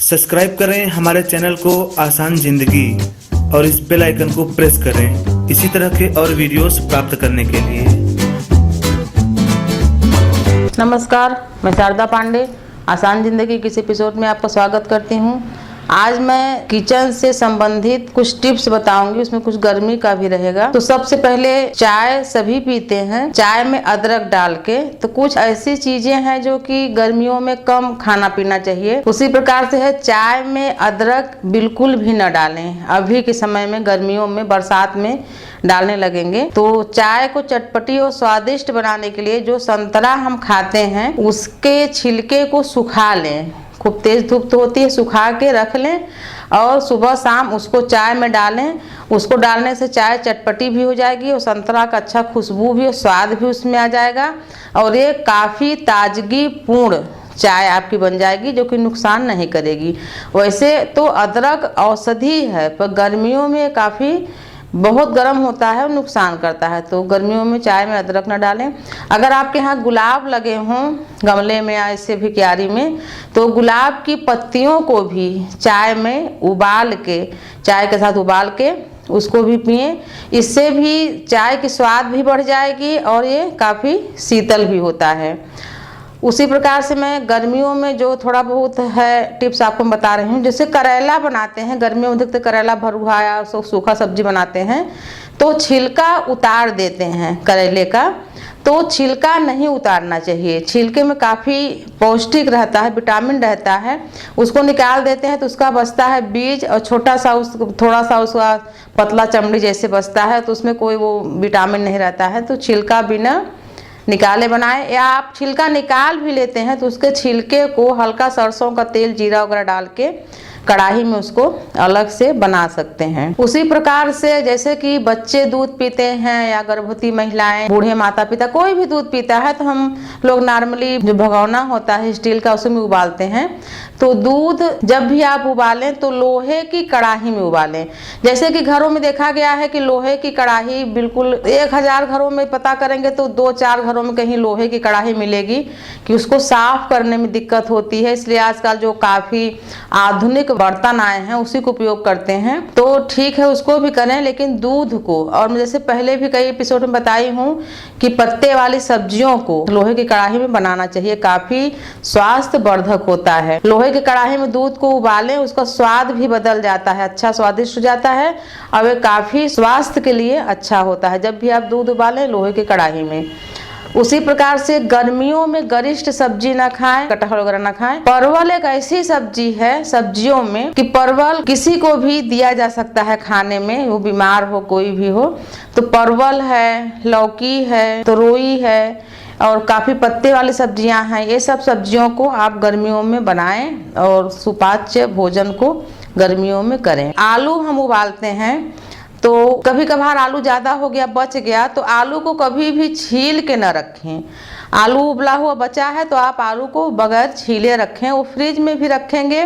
Subscribe करें हमारे channel को आसान जिंदगी और इस बेल आइकन को प्रेस करें इसी तरह के और वीडियोस प्राप्त करने के लिए। नमस्कार, मैं शारदा पांडे आसान जिंदगी के इस एपिसोड में आपका स्वागत करती हूँ। आज मैं किचन से संबंधित कुछ टिप्स बताऊंगी, उसमें कुछ गर्मी का भी रहेगा। तो सबसे पहले चाय सभी पीते हैं, चाय में अदरक डाल के। तो कुछ ऐसी चीजें हैं जो कि गर्मियों में कम खाना पीना चाहिए। उसी प्रकार से है, चाय में अदरक बिल्कुल भी न डालें। अभी के समय में गर्मियों में बरसात में डालने लगेंगे। तो चाय को चटपटी और स्वादिष्ट बनाने के लिए जो संतरा हम खाते हैं उसके छिलके को सुखा लें। खूब तेज धूप तो होती है, सुखा के रख लें और सुबह शाम उसको चाय में डालें। उसको डालने से चाय चटपटी भी हो जाएगी और संतरा का अच्छा खुशबू भी और स्वाद भी उसमें आ जाएगा और ये काफ़ी ताजगी पूर्ण चाय आपकी बन जाएगी जो कि नुकसान नहीं करेगी। वैसे तो अदरक औषधि है, पर गर्मियों में काफ़ी बहुत गर्म होता है और नुकसान करता है, तो गर्मियों में चाय में अदरक न डालें। अगर आपके यहाँ गुलाब लगे हों गमले में या ऐसे भी क्यारी में, तो गुलाब की पत्तियों को भी चाय में उबाल के, चाय के साथ उबाल के उसको भी पिएं। इससे भी चाय की स्वाद भी बढ़ जाएगी और ये काफ़ी शीतल भी होता है। उसी प्रकार से मैं गर्मियों में जो थोड़ा बहुत है टिप्स आपको बता रही हूँ। जैसे करेला बनाते हैं, गर्मियों में देखते करेला भरुआ या सूखा सब्जी बनाते हैं तो छिलका उतार देते हैं करेले का। तो छिलका नहीं उतारना चाहिए, छिलके में काफ़ी पौष्टिक रहता है, विटामिन रहता है। उसको निकाल देते हैं तो उसका बचता है बीज और छोटा सा थोड़ा सा उसका पतला चमड़ी जैसे बचता है, तो उसमें कोई वो विटामिन नहीं रहता है। तो छिलका बिना निकाले बनाएं, या आप छिलका निकाल भी लेते हैं तो उसके छिलके को हल्का सरसों का तेल जीरा वगैरह डाल के कढ़ाई में उसको अलग से बना सकते हैं। उसी प्रकार से जैसे कि बच्चे दूध पीते हैं या गर्भवती महिलाएं, बूढ़े माता पिता कोई भी दूध पीता है, तो हम लोग नॉर्मली जो भगोना होता है स्टील का उसमें उबालते हैं। तो दूध जब भी आप उबालें तो लोहे की कढ़ाई में उबालें। जैसे कि घरों में देखा गया है कि लोहे की कढ़ाई बिल्कुल 1000 घरों में पता करेंगे तो 2-4 घरों में कहीं लोहे की कढ़ाई मिलेगी कि उसको साफ करने में दिक्कत होती है। इसलिए आजकल जो काफ़ी आधुनिक बर्तन आए हैं उसी को उपयोग करते हैं, तो ठीक है उसको भी करें। लेकिन दूध को, और मैं जैसे पहले भी कई एपिसोड में बताई हूँ कि पत्ते वाली सब्जियों को लोहे की कढ़ाई में बनाना चाहिए, काफ़ी स्वास्थ्य वर्धक होता है। लोहे की कढ़ाई में दूध को उबालें, उसका स्वाद भी बदल जाता है, अच्छा स्वादिष्ट हो जाता है और वे काफ़ी स्वास्थ्य के लिए अच्छा होता है जब भी आप दूध उबालें लोहे की कढ़ाई में। उसी प्रकार से गर्मियों में गरिष्ठ सब्जी ना खाएं, कटहल वगैरह ना खाएं। परवल एक ऐसी सब्जी है सब्जियों में कि परवल किसी को भी दिया जा सकता है खाने में, वो बीमार हो कोई भी हो। तो परवल है, लौकी है, तरोई है और काफ़ी पत्ते वाली सब्जियां हैं। ये सब सब्जियों को आप गर्मियों में बनाएं और सुपाच्य भोजन को गर्मियों में करें। आलू हम उबालते हैं तो कभी कभार आलू ज़्यादा हो गया बच गया तो आलू को कभी भी छील के न रखें। आलू उबला हुआ बचा है तो आप आलू को बगैर छीले रखें। वो फ्रिज में भी रखेंगे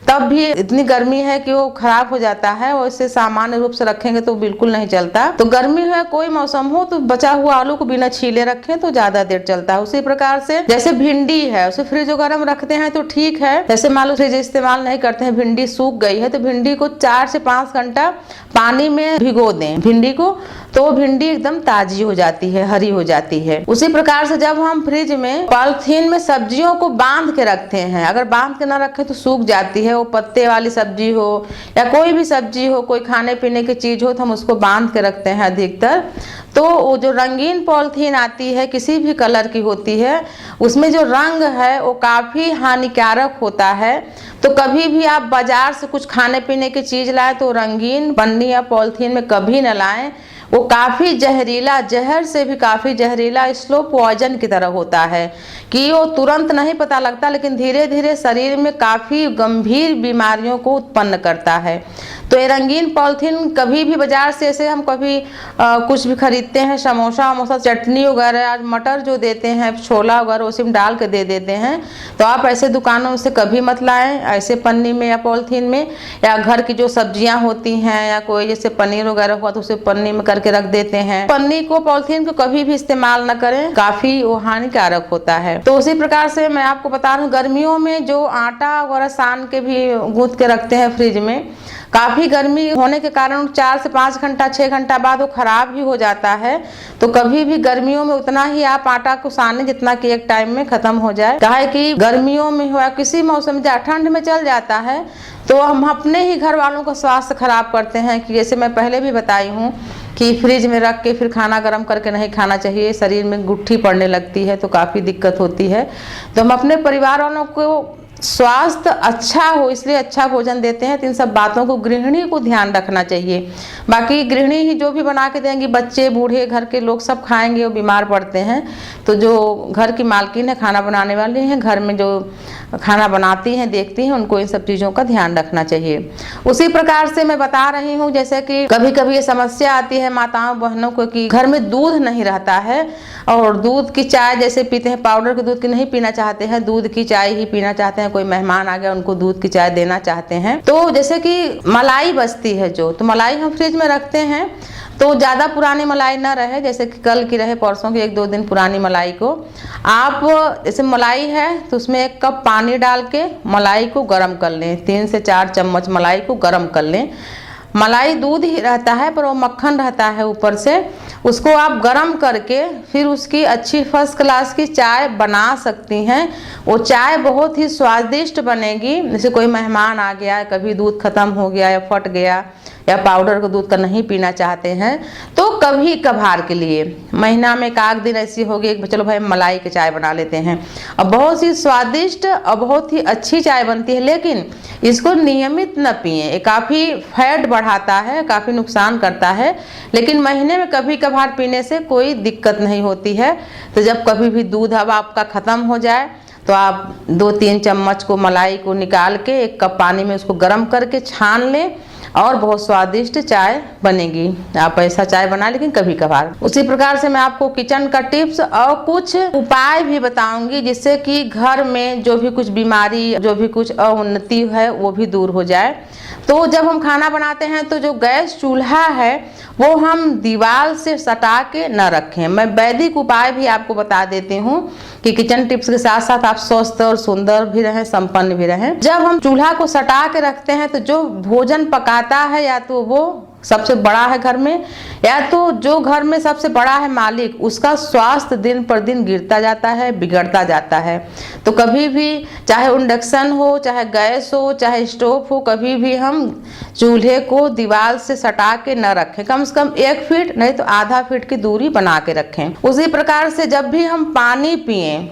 तब भी इतनी गर्मी है कि वो खराब हो जाता है, और इसे सामान्य रूप से रखेंगे तो बिल्कुल नहीं चलता। तो गर्मी है कोई मौसम हो तो बचा हुआ आलू को बिना छीले रखें तो ज्यादा देर चलता है। उसी प्रकार से जैसे भिंडी है उसे फ्रिज वगैरह में रखते हैं तो ठीक है। जैसे मान लो फ्रिज इस्तेमाल नहीं करते हैं, भिंडी सूख गई है तो भिंडी को 4 से 5 घंटा पानी में भिगो दें भिंडी को, तो भिंडी एकदम ताजी हो जाती है, हरी हो जाती है। उसी प्रकार से जब हम फ्रिज में पॉलिथीन में सब्जियों को बांध के रखते हैं, अगर बांध के ना रखें तो सूख जाती है। वो पत्ते वाली सब्जी हो या कोई भी सब्जी हो, कोई खाने पीने की चीज हो, तो हम उसको बांध के रखते हैं अधिकतर। तो वो जो रंगीन पॉलिथीन आती है किसी भी कलर की होती है, उसमें जो रंग है वो काफ़ी हानिकारक होता है। तो कभी भी आप बाजार से कुछ खाने पीने की चीज़ लाएं तो रंगीन पन्नी या पॉलिथीन में कभी न लाएं। वो काफ़ी जहरीला, जहर से भी काफ़ी जहरीला, स्लो पॉइजन की तरह होता है कि वो तुरंत नहीं पता लगता लेकिन धीरे धीरे शरीर में काफ़ी गंभीर बीमारियों को उत्पन्न करता है। तो ये रंगीन पॉलिथीन कभी भी बाजार से, ऐसे हम कभी कुछ भी खरीदते हैं, समोसा वमोसा चटनी वगैरह, आज मटर जो देते हैं, छोला वगैरह उसी में डाल के दे देते हैं, तो आप ऐसे दुकानों से कभी मत लाएं ऐसे पन्नी में या पॉलिथीन में। या घर की जो सब्जियां होती हैं या कोई जैसे पनीर वगैरह हुआ तो उसे पन्नी में करके रख देते हैं। पन्नी को, पॉलिथीन को कभी भी इस्तेमाल न करें, काफ़ी वो हानिकारक होता है। है। तो उसी प्रकार से मैं आपको बता रहा हूँ, गर्मियों में जो आटा वगैरह सान के भी गूंथ के रखते हैं फ्रिज में, काफ़ी गर्मी होने के कारण 4 से 5 घंटा 6 घंटा बाद वो खराब ही हो जाता है। तो कभी भी गर्मियों में उतना ही आप आटा को साने जितना कि एक टाइम में खत्म हो जाए। काहे कि गर्मियों में हो या किसी मौसम में, ठंड में चल जाता है तो हम अपने ही घर वालों का स्वास्थ्य खराब करते हैं। कि जैसे मैं पहले भी बताई हूँ कि फ्रिज में रख के फिर खाना गर्म करके नहीं खाना चाहिए, शरीर में गुठली पड़ने लगती है तो काफ़ी दिक्कत होती है। तो हम अपने परिवार वालों को स्वास्थ्य अच्छा हो इसलिए अच्छा भोजन देते हैं। तो इन सब बातों को गृहिणी को ध्यान रखना चाहिए। बाकी गृहिणी ही जो भी बना के देंगी, बच्चे बूढ़े घर के लोग सब खाएंगे, वो बीमार पड़ते हैं। तो जो घर की मालकिन है, खाना बनाने वाली हैं, घर में जो खाना बनाती हैं देखती हैं, उनको इन सब चीज़ों का ध्यान रखना चाहिए। उसी प्रकार से मैं बता रही हूँ, जैसे कि कभी कभी ये समस्या आती है माताओं बहनों को कि घर में दूध नहीं रहता है और दूध की चाय जैसे पीते हैं, पाउडर के दूध की नहीं पीना चाहते हैं, दूध की चाय ही पीना चाहते हैं। कोई मेहमान आ गया उनको दूध की चाय देना चाहते हैं। तो जैसे कि मलाई बचती है जो, तो मलाई हम फ्रिज में रखते हैं तो ज़्यादा पुरानी मलाई ना रहे, जैसे कि कल की रहे, परसों की 1-2 दिन पुरानी मलाई को आप, जैसे मलाई है तो उसमें 1 कप पानी डाल के मलाई को गर्म कर लें। 3 से 4 चम्मच मलाई को गर्म कर लें। मलाई दूध ही रहता है पर वो मक्खन रहता है ऊपर से, उसको आप गरम करके फिर उसकी अच्छी फर्स्ट क्लास की चाय बना सकती हैं। वो चाय बहुत ही स्वादिष्ट बनेगी। जैसे कोई मेहमान आ गया, कभी दूध खत्म हो गया या फट गया या पाउडर का दूध का नहीं पीना चाहते हैं, तो कभी कभार के लिए महीना में 1 दिन ऐसी होगी चलो भाई मलाई की चाय बना लेते हैं। और बहुत ही स्वादिष्ट और बहुत ही अच्छी चाय बनती है, लेकिन इसको नियमित न पिएं। ये काफ़ी फैट बढ़ाता है, काफ़ी नुकसान करता है, लेकिन महीने में कभी कभार पीने से कोई दिक्कत नहीं होती है। तो जब कभी भी दूध अब आपका ख़त्म हो जाए तो आप 2-3 चम्मच को मलाई को निकाल के 1 कप पानी में उसको गर्म करके छान लें और बहुत स्वादिष्ट चाय बनेगी। आप ऐसा चाय बना, लेकिन कभी कभार। उसी प्रकार से मैं आपको किचन का टिप्स और कुछ उपाय भी बताऊंगी जिससे कि घर में जो भी कुछ बीमारी, जो भी कुछ अउन्नति है वो भी दूर हो जाए। तो जब हम खाना बनाते हैं तो जो गैस चूल्हा है वो हम दीवार से सटा के न रखें। मैं वैदिक उपाय भी आपको बता देती हूँ कि किचन टिप्स के साथ साथ आप स्वस्थ और सुंदर भी रहें, संपन्न भी रहें। जब हम चूल्हा को सटा के रखते हैं तो जो भोजन पकाता है या तो वो सबसे बड़ा है घर में, या तो जो घर में सबसे बड़ा है मालिक, उसका स्वास्थ्य दिन पर दिन गिरता जाता है, बिगड़ता जाता है। तो कभी भी चाहे इंडक्शन हो, चाहे गैस हो, चाहे स्टोव हो, कभी भी हम चूल्हे को दीवार से सटा के न रखें। कम से कम 1 फीट नहीं तो आधा फीट की दूरी बना के रखें। उसी प्रकार से जब भी हम पानी पिएं,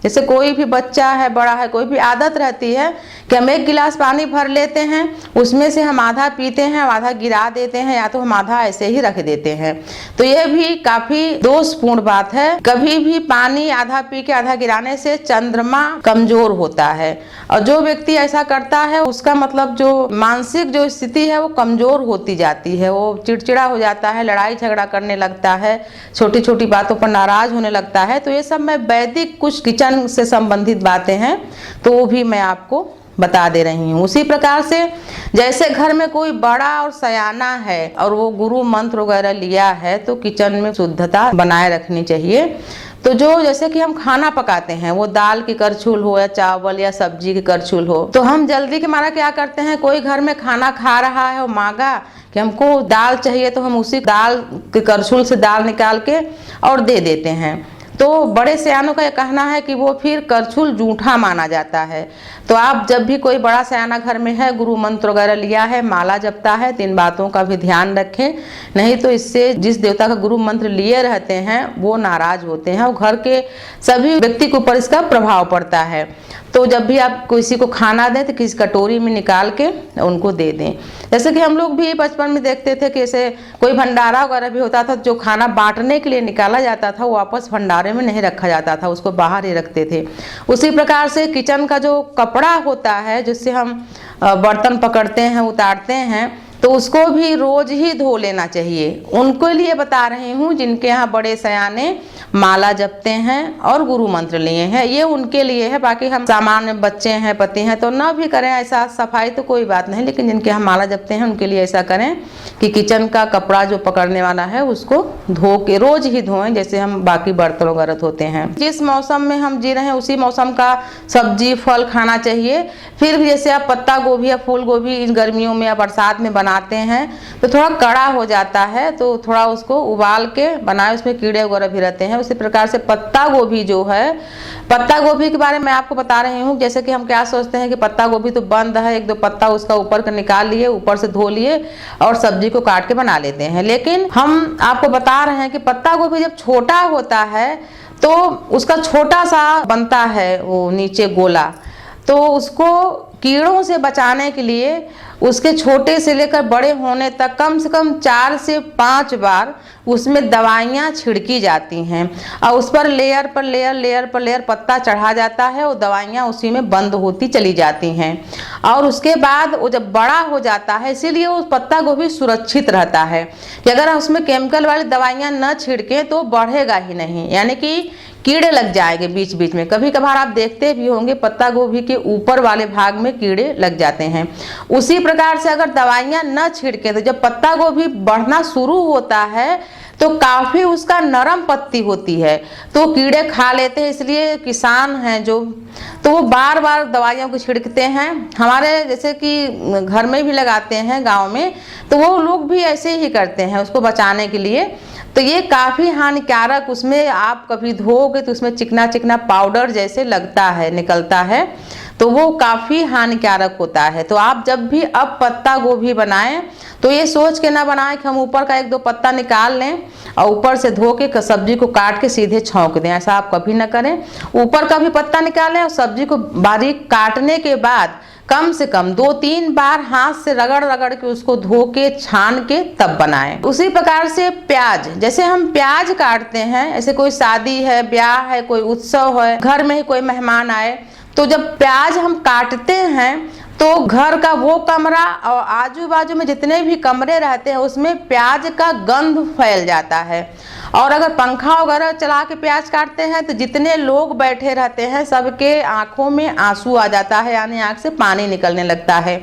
जैसे कोई भी बच्चा है, बड़ा है, कोई भी आदत रहती है कि हम 1 गिलास पानी भर लेते हैं, उसमें से हम आधा पीते हैं, आधा गिरा देते हैं, या तो हम आधा ऐसे ही रख देते हैं। तो ये भी काफी दोषपूर्ण बात है। कभी भी पानी आधा पी के आधा गिराने से चंद्रमा कमजोर होता है, और जो व्यक्ति ऐसा करता है उसका मतलब जो मानसिक जो स्थिति है वो कमजोर होती जाती है। वो चिड़चिड़ा हो जाता है, लड़ाई झगड़ा करने लगता है, छोटी छोटी बातों पर नाराज होने लगता है। तो ये सब मैं वैदिक कुछ किचन से संबंधित बातें हैं तो वो भी मैं आपको बता दे रही हूँ। उसी प्रकार से जैसे घर में कोई बड़ा और सयाना है और वो गुरु मंत्र वगैरह लिया है तो किचन में शुद्धता बनाए रखनी चाहिए। तो जो जैसे कि हम खाना पकाते हैं, वो दाल की करछुल हो या चावल या सब्जी की करछुल हो, तो हम जल्दी के मारा क्या करते हैं, कोई घर में खाना खा रहा है और मांगा कि हमको दाल चाहिए, तो हम उसी दाल की करछुल से दाल निकाल के और दे देते हैं। तो बड़े सयानों का यह कहना है कि वो फिर करछुल जूठा माना जाता है। तो आप जब भी कोई बड़ा सयाना घर में है, गुरु मंत्र वगैरह लिया है, माला जपता है, तो इन बातों का भी ध्यान रखें। नहीं तो इससे जिस देवता का गुरु मंत्र लिए रहते हैं वो नाराज होते हैं और घर के सभी व्यक्ति के ऊपर इसका प्रभाव पड़ता है। तो जब भी आप किसी को खाना दें तो किसी कटोरी में निकाल के उनको दे दें। जैसे कि हम लोग भी बचपन में देखते थे कि ऐसे कोई भंडारा वगैरह भी होता था, जो खाना बांटने के लिए निकाला जाता था वो वापस भंडारे में नहीं रखा जाता था, उसको बाहर ही रखते थे। उसी प्रकार से किचन का जो कपड़ा होता है जिससे हम बर्तन पकड़ते हैं, उतारते हैं, तो तो उसको भी रोज ही धो लेना चाहिए। उनको लिए बता रही हूँ जिनके यहाँ बड़े सयाने माला जपते हैं और गुरु मंत्र लिए हैं, ये उनके लिए है। बाकी हम सामान्य बच्चे हैं, पति हैं, तो ना भी करें ऐसा, सफाई तो कोई बात नहीं, लेकिन जिनके यहाँ माला जपते हैं उनके लिए ऐसा करें कि किचन का कपड़ा जो पकड़ने वाला है उसको धो के रोज ही धोएं, जैसे हम बाकी बर्तन वगैरह धोते हैं। जिस मौसम में हम जी रहे हैं उसी मौसम का सब्जी फल खाना चाहिए। फिर भी जैसे आप पत्ता गोभी या फूल गोभी इन गर्मियों में या बरसात में बनाते हैं तो थोड़ा कड़ा हो जाता है, तो थोड़ा उसको उबाल के बनाए, उसमें कीड़े वगैरह भी रहते हैं। उसी प्रकार से पत्ता गोभी जो है, पत्ता गोभी के बारे में आपको बता रही हूँ। जैसे कि हम क्या सोचते हैं कि पत्ता गोभी तो बंद है, एक दो पत्ता उसका ऊपर का निकाल लिए, ऊपर से धो लिए और सब्जी को काट के बना लेते हैं। लेकिन हम आपको बता रहे हैं कि पत्ता गोभी जब छोटा होता है तो उसका छोटा सा बनता है वो नीचे गोला, तो उसको कीड़ों से बचाने के लिए उसके छोटे से लेकर बड़े होने तक कम से कम 4 से 5 बार उसमें दवाइयाँ छिड़की जाती हैं और उस पर लेयर पर लेयर पत्ता चढ़ा जाता है और दवाइयाँ उसी में बंद होती चली जाती हैं। और उसके बाद वो जब बड़ा हो जाता है, इसीलिए वो पत्ता गोभी सुरक्षित रहता है कि अगर उसमें केमिकल वाली दवाइयाँ न छिड़कें तो बढ़ेगा ही नहीं, यानी कि कीड़े लग जाएंगे बीच बीच में। कभी कभार आप देखते भी होंगे पत्ता गोभी के ऊपर वाले भाग में कीड़े लग जाते हैं। उसी प्रकार से अगर दवाइयाँ न छिड़के तो जब पत्ता गोभी बढ़ना शुरू होता है तो काफ़ी उसका नरम पत्ती होती है तो कीड़े खा लेते हैं। इसलिए किसान हैं जो, तो वो बार बार दवाइयों को छिड़कते हैं। हमारे जैसे कि घर में भी लगाते हैं गांव में, तो वो लोग भी ऐसे ही करते हैं उसको बचाने के लिए। तो ये काफ़ी हानिकारक, उसमें आप कभी धोओगे तो उसमें चिकना चिकना पाउडर जैसे लगता है, निकलता है, तो वो काफ़ी हानिकारक होता है। तो आप जब भी अब पत्ता गोभी बनाएं तो ये सोच के ना बनाएं कि हम ऊपर का 1-2 पत्ता निकाल लें और ऊपर से धो के सब्जी को काट के सीधे छौंक दें, ऐसा आप कभी ना करें। ऊपर का भी पत्ता निकालें और सब्जी को बारीक काटने के बाद कम से कम 2-3 बार हाथ से रगड़ रगड़ के उसको धो के छान के तब बनाएं। उसी प्रकार से प्याज, जैसे हम प्याज काटते हैं, ऐसे कोई शादी है, ब्याह है, कोई उत्सव है, घर में ही कोई मेहमान आए, तो जब प्याज हम काटते हैं तो घर का वो कमरा और आजू बाजू में जितने भी कमरे रहते हैं उसमें प्याज का गंध फैल जाता है। और अगर पंखा वगैरह चला के प्याज काटते हैं तो जितने लोग बैठे रहते हैं सबके आंखों में आंसू आ जाता है, यानी आंख से पानी निकलने लगता है।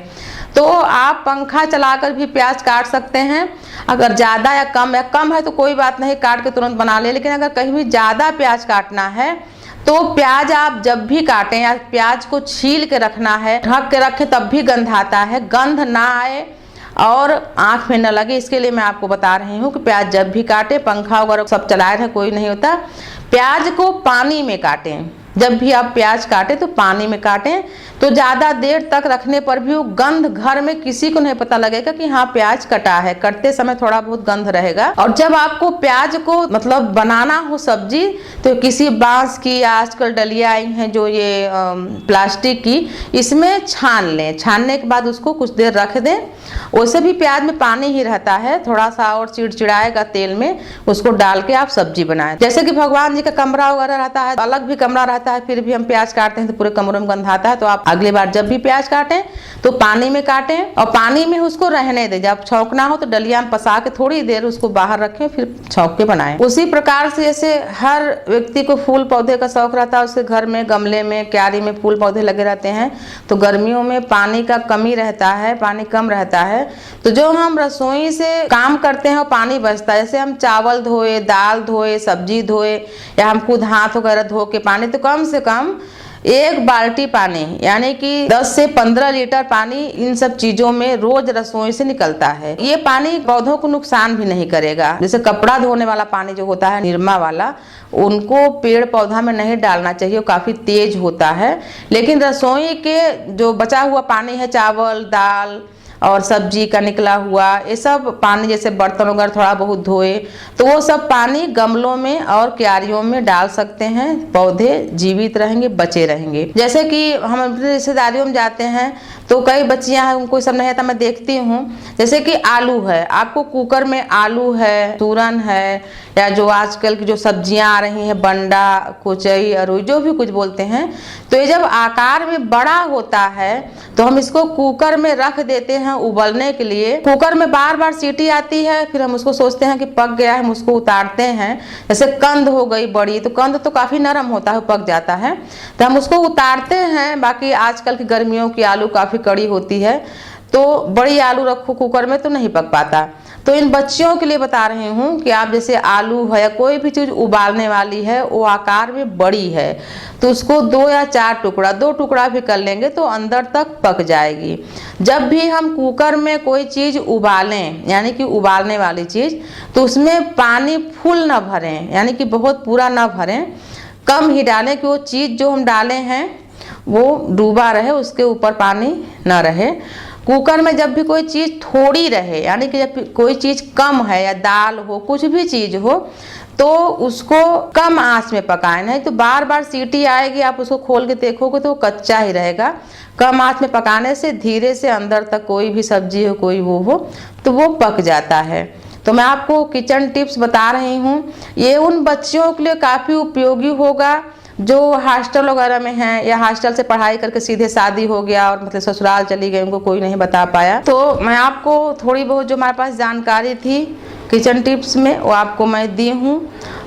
तो आप पंखा चलाकर भी प्याज काट सकते हैं। अगर ज़्यादा या कम है तो कोई बात नहीं, काट के तुरंत बना ले। लेकिन अगर कहीं भी ज़्यादा प्याज काटना है तो प्याज आप जब भी काटें या प्याज को छील के रखना है, ढक के रखें, तब भी गंध आता है। गंध ना आए और आँख में न लगे, इसके लिए मैं आपको बता रही हूँ कि प्याज जब भी काटें, पंखा वगैरह सब चलाए रहे कोई नहीं होता, प्याज को पानी में काटें। जब भी आप प्याज काटें तो पानी में काटें, तो ज़्यादा देर तक रखने पर भी वो गंध घर में किसी को नहीं पता लगेगा कि हाँ प्याज कटा है। कटते समय थोड़ा बहुत गंध रहेगा। और जब आपको प्याज को मतलब बनाना हो सब्जी, तो किसी बांस की, आजकल डलिया आई हैं जो ये प्लास्टिक की, इसमें छान लें। छानने के बाद उसको कुछ देर रख दें। वैसे भी प्याज में पानी ही रहता है, थोड़ा सा और चिड़चिड़ाएगा तेल में, उसको डाल के आप सब्जी बनाएं। जैसे कि भगवान जी का कमरा वगैरह रहता है, अलग भी कमरा रहता है, फिर भी हम प्याज काटते हैं तो पूरे कमरे में गंध आता है। तो आप अगली बार जब भी प्याज काटें तो पानी में काटें और पानी में उसको रहने दें। जब छौंकना हो तो डलिया में पसा के थोड़ी देर उसको बाहर रखें, फिर छौंक के बनाएं। उसी प्रकार से जैसे हर व्यक्ति को फूल पौधे का शौक रहता है, उसके घर में गमले में, क्यारी में फूल पौधे लगे रहते हैं, तो गर्मियों में पानी का कमी रहता है, पानी कम रहता है। तो जो हम रसोई से काम करते हैं वो पानी बचता है। जैसे हम चावल धोए, दाल धोए, सब्जी धोए, या हम खुद हाथ वगैरह धो के पानी, तो कम से कम 1 बाल्टी पानी, यानी कि 10 से 15 लीटर पानी इन सब चीजों में रोज रसोई से निकलता है। ये पानी पौधों को नुकसान भी नहीं करेगा। जैसे कपड़ा धोने वाला पानी जो होता है, निरमा वाला, उनको पेड़ पौधा में नहीं डालना चाहिए, वो काफी तेज होता है। लेकिन रसोई के जो बचा हुआ पानी है, चावल, दाल और सब्जी का निकला हुआ, ये सब पानी, जैसे बर्तन वगैरह थोड़ा बहुत धोए, तो वो सब पानी गमलों में और क्यारियों में डाल सकते हैं। पौधे जीवित रहेंगे, बचे रहेंगे। जैसे कि हम अपनी रिश्तेदारियों में जाते हैं तो कई बच्चियां हैं, उनको सब नहीं आता, मैं देखती हूँ। जैसे कि आलू है, आपको कुकर में आलू है, सूरन है या जो आजकल की जो सब्जियां आ रही हैं, बंडा, कुचई, अरुई, जो भी कुछ बोलते हैं, तो ये जब आकार में बड़ा होता है तो हम इसको कुकर में रख देते हैं उबलने के लिए। कुकर में बार बार सीटी आती है, फिर हम उसको सोचते हैं कि पक गया है, हम उसको उतारते हैं। जैसे कंद हो गई बड़ी, तो कंद तो काफी नरम होता है, पक जाता है, तो हम उसको उतारते हैं। बाकी आजकल की गर्मियों की आलू काफी कड़ी होती है, तो बड़ी आलू रखो कुकर में तो नहीं पक पाता। तो इन बच्चियों के लिए बता रही हूँ कि आप जैसे आलू है या कोई भी चीज़ उबालने वाली है, वो आकार में बड़ी है, तो उसको 2 या 4 टुकड़ा, 2 टुकड़ा भी कर लेंगे तो अंदर तक पक जाएगी। जब भी हम कुकर में कोई चीज़ उबालें, यानी कि उबालने वाली चीज़, तो उसमें पानी फुल ना भरें, यानी कि बहुत पूरा ना भरें, कम ही डालें कि वो चीज़ जो हम डालें हैं वो डूबा रहे, उसके ऊपर पानी ना रहे। कुकर में जब भी कोई चीज़ थोड़ी रहे, यानी कि जब कोई चीज़ कम है या दाल हो, कुछ भी चीज़ हो, तो उसको कम आंच में पकाएं, नहीं तो बार बार सीटी आएगी, आप उसको खोल के देखोगे तो कच्चा ही रहेगा। कम आंच में पकाने से धीरे से अंदर तक कोई भी सब्जी हो, कोई वो हो, तो वो पक जाता है। तो मैं आपको किचन टिप्स बता रही हूँ, ये उन बच्चियों के लिए काफ़ी उपयोगी होगा जो हॉस्टल वगैरह में हैं, या हॉस्टल से पढ़ाई करके सीधे शादी हो गया और मतलब ससुराल चली गई, उनको कोई नहीं बता पाया। तो मैं आपको थोड़ी बहुत जो हमारे पास जानकारी थी किचन टिप्स में, वो आपको मैं दी हूँ।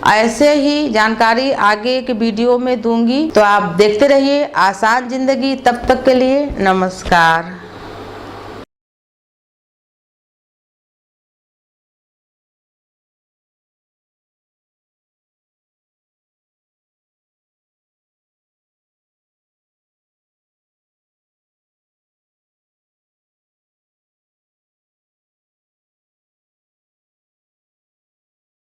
ऐसे ही जानकारी आगे के वीडियो में दूंगी, तो आप देखते रहिए आसान जिंदगी। तब तक के लिए नमस्कार।